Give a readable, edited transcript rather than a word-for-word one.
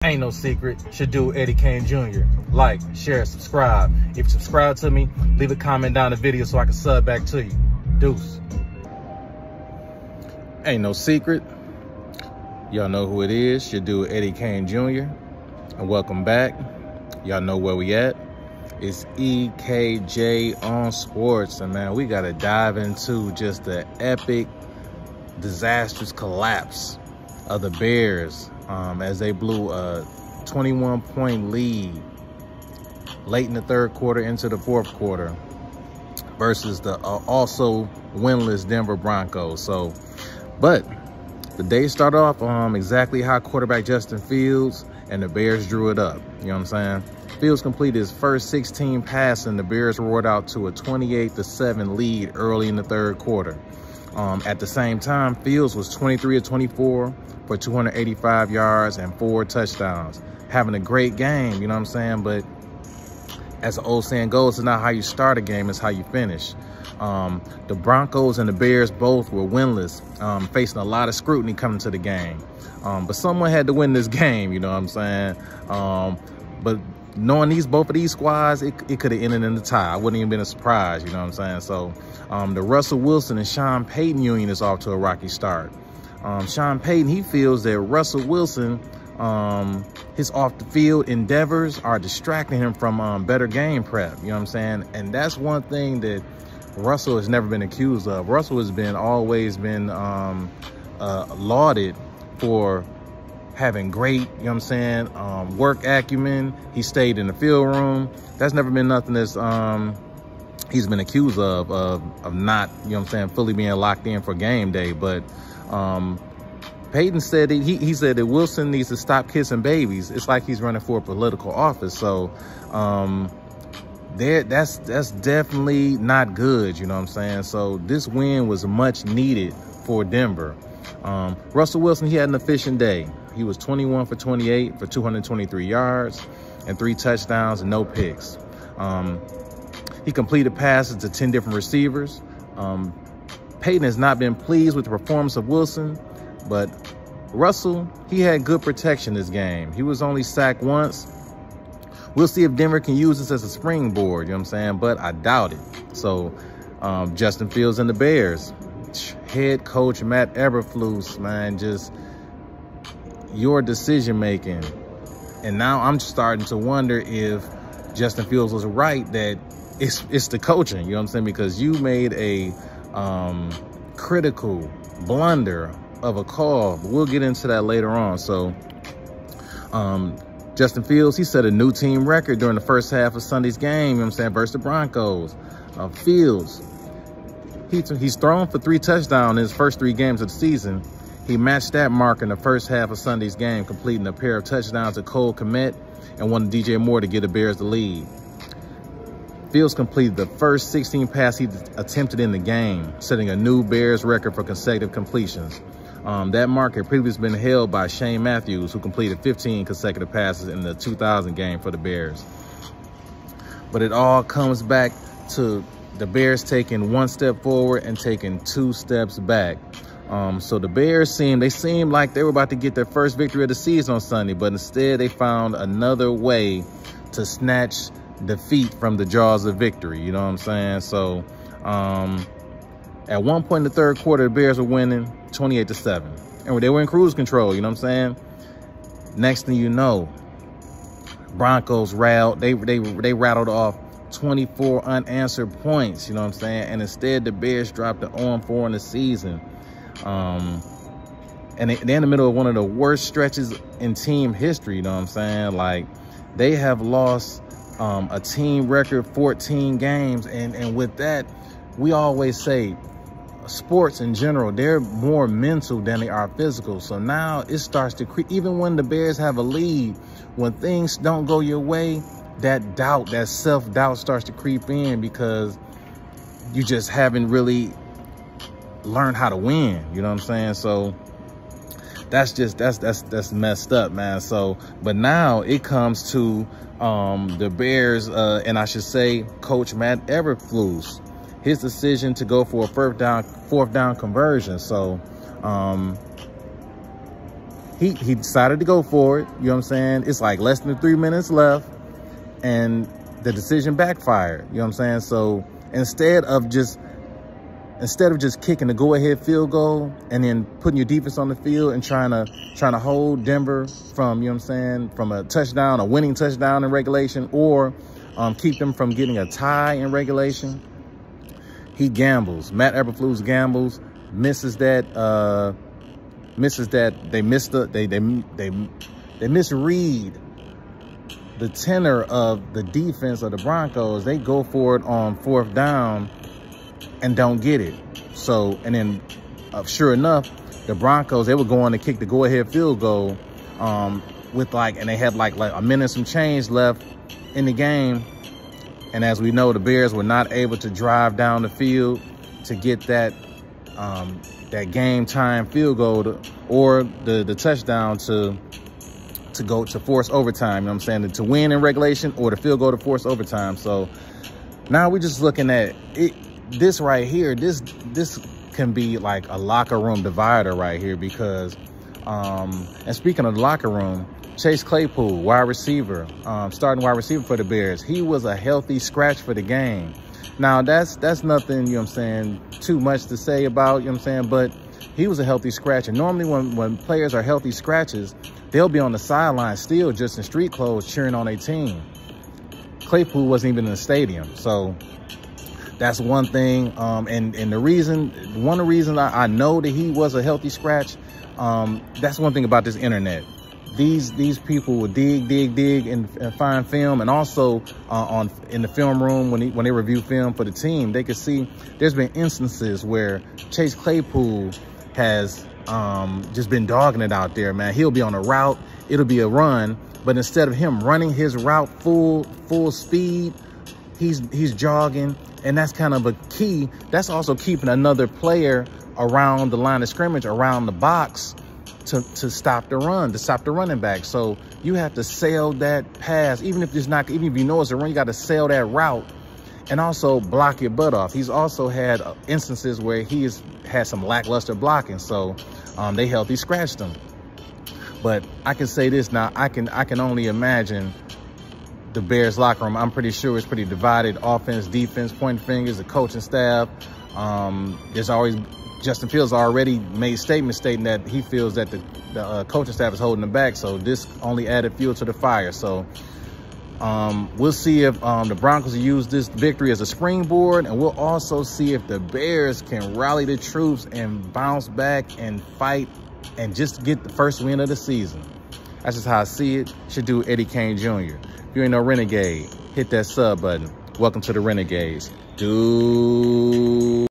Ain't no secret, should do Eddie Kane Jr. Like, share, subscribe. If you subscribe to me, leave a comment down the video so I can sub back to you. Deuce. Ain't no secret. Y'all know who it is. Should do Eddie Kane Jr. And welcome back. Y'all know where we at. It's EKJOnSports. And man, we gotta dive into just the epic, disastrous collapse of the Bears as they blew a 21-point lead late in the third quarter into the fourth quarter versus the also winless Denver Broncos. But the day started off exactly how quarterback Justin Fields and the Bears drew it up. You know what I'm saying? Fields completed his first 16 passes and the Bears roared out to a 28-7 lead early in the third quarter. At the same time, Fields was 23 of 24 for 285 yards and 4 touchdowns. Having a great game, you know what I'm saying? But as the old saying goes, it's not how you start a game, it's how you finish. The Broncos and the Bears both were winless, facing a lot of scrutiny coming to the game. But someone had to win this game, you know what I'm saying? But knowing both of these squads, it could have ended in the tie. I wouldn't even been a surprise, you know what I'm saying? So the Russell Wilson and Sean Payton union is off to a rocky start. Sean Payton, he feels that Russell Wilson, his off the field endeavors are distracting him from better game prep, you know what I'm saying? And that's one thing that Russell has never been accused of. Russell has always been lauded for having great, you know what I'm saying, work acumen. He stayed in the field room. That's never been nothing that's he's been accused of not, you know what I'm saying, fully being locked in for game day. But Payton said he said that Wilson needs to stop kissing babies. It's like he's running for a political office. So that's definitely not good, you know what I'm saying? So this win was much needed for Denver. Russell Wilson, he had an efficient day. He was 21 for 28 for 223 yards and 3 touchdowns and no picks. He completed passes to 10 different receivers. Payton has not been pleased with the performance of Wilson, but Russell, he had good protection this game. He was only sacked once. We'll see if Denver can use this as a springboard, you know what I'm saying? But I doubt it. So Justin Fields and the Bears, head coach Matt EBERFLUS, man, just your decision making. And now I'm starting to wonder if Justin Fields was right that it's the coaching, you know what I'm saying? Because you made a critical blunder of a call. But we'll get into that later on. So Justin Fields, he set a new team record during the first half of Sunday's game, you know what I'm saying, versus the Broncos. Fields, he's thrown for 3 touchdowns in his first 3 games of the season. He matched that mark in the first half of Sunday's game, completing a pair of touchdowns to Cole Kmet and one to DJ Moore to give the Bears the lead. Fields completed the first 16 passes he attempted in the game, setting a new Bears record for consecutive completions. That mark had previously been held by Shane Matthews, who completed 15 consecutive passes in the 2000 game for the Bears. But it all comes back to the Bears taking 1 step forward and taking 2 steps back. So the Bears seemed like they were about to get their first victory of the season on Sunday, but instead they found another way to snatch defeat from the jaws of victory, you know what I'm saying? So at one point in the third quarter, the Bears were winning 28-7, and they were in cruise control, you know what I'm saying? Next thing you know, Broncos they rattled off 24 unanswered points, you know what I'm saying? And instead the Bears dropped to 0-4 in the season. And they're in the middle of one of the worst stretches in team history, you know what I'm saying? Like, they have lost a team record 14 games. And with that, we always say sports in general, they're more mental than they are physical. So now it starts to creep. Even when the Bears have a lead, when things don't go your way, that doubt, that self-doubt starts to creep in because you just haven't really learned how to win, you know what I'm saying? So that's messed up, man. So but now it comes to the Bears and I should say Coach Matt EBERFLUS, his decision to go for a fourth down conversion. So he decided to go for it. You know what I'm saying? It's like less than 3 minutes left, and the decision backfired. You know what I'm saying? So instead of just kicking the go-ahead field goal and then putting your defense on the field and trying to hold Denver from, you know what I'm saying, from a touchdown, a winning touchdown in regulation, or keep them from getting a tie in regulation, he gambles. Matt Eberflus gambles, misses that. They misread the tenor of the defense of the Broncos. They go for it on 4th down and don't get it. So, and then sure enough, the Broncos, they were going to kick the go-ahead field goal with and they had like a minute and some change left in the game. And as we know, the Bears were not able to drive down the field to get that that game time field goal or the touchdown to go to force overtime. You know what I'm saying? To win in regulation or the field goal to force overtime. So now we're just looking at it. This right here, this can be like a locker room divider right here, because and speaking of the locker room, Chase Claypool, wide receiver, starting wide receiver for the Bears, he was a healthy scratch for the game. Now that's nothing, you know what I'm saying, too much to say about, you know what I'm saying, but he was a healthy scratch. And normally when players are healthy scratches, they'll be on the sideline still just in street clothes cheering on their team. Claypool wasn't even in the stadium. So that's one thing. And one of the reasons I know that he was a healthy scratch, that's one thing about this internet. These people will dig and find film, and also in the film room when they review film for the team, they can see there's been instances where Chase Claypool has just been dogging it out there, man. He'll be on a route, it'll be a run, but instead of him running his route full speed, he's jogging, and that's kind of a key. That's also keeping another player around the line of scrimmage, around the box, to stop the run, to stop the running back. So you have to sail that pass, even if you know it's a run, you got to sail that route and also block your butt off. He's also had instances where he's had some lackluster blocking, so they healthy scratched him. But I can say this now, I can only imagine the Bears locker room. I'm pretty sure it's pretty divided, offense, defense, pointing fingers, the coaching staff. There's always, Justin Fields already made statements stating that he feels that the coaching staff is holding him back. So this only added fuel to the fire. So we'll see if the Broncos use this victory as a springboard, and we'll also see if the Bears can rally the troops and bounce back and fight and just get the first win of the season. That's just how I see it. Should do Eddie Kane Jr. If you ain't no Renegade, hit that sub button. Welcome to the Renegades. Dude.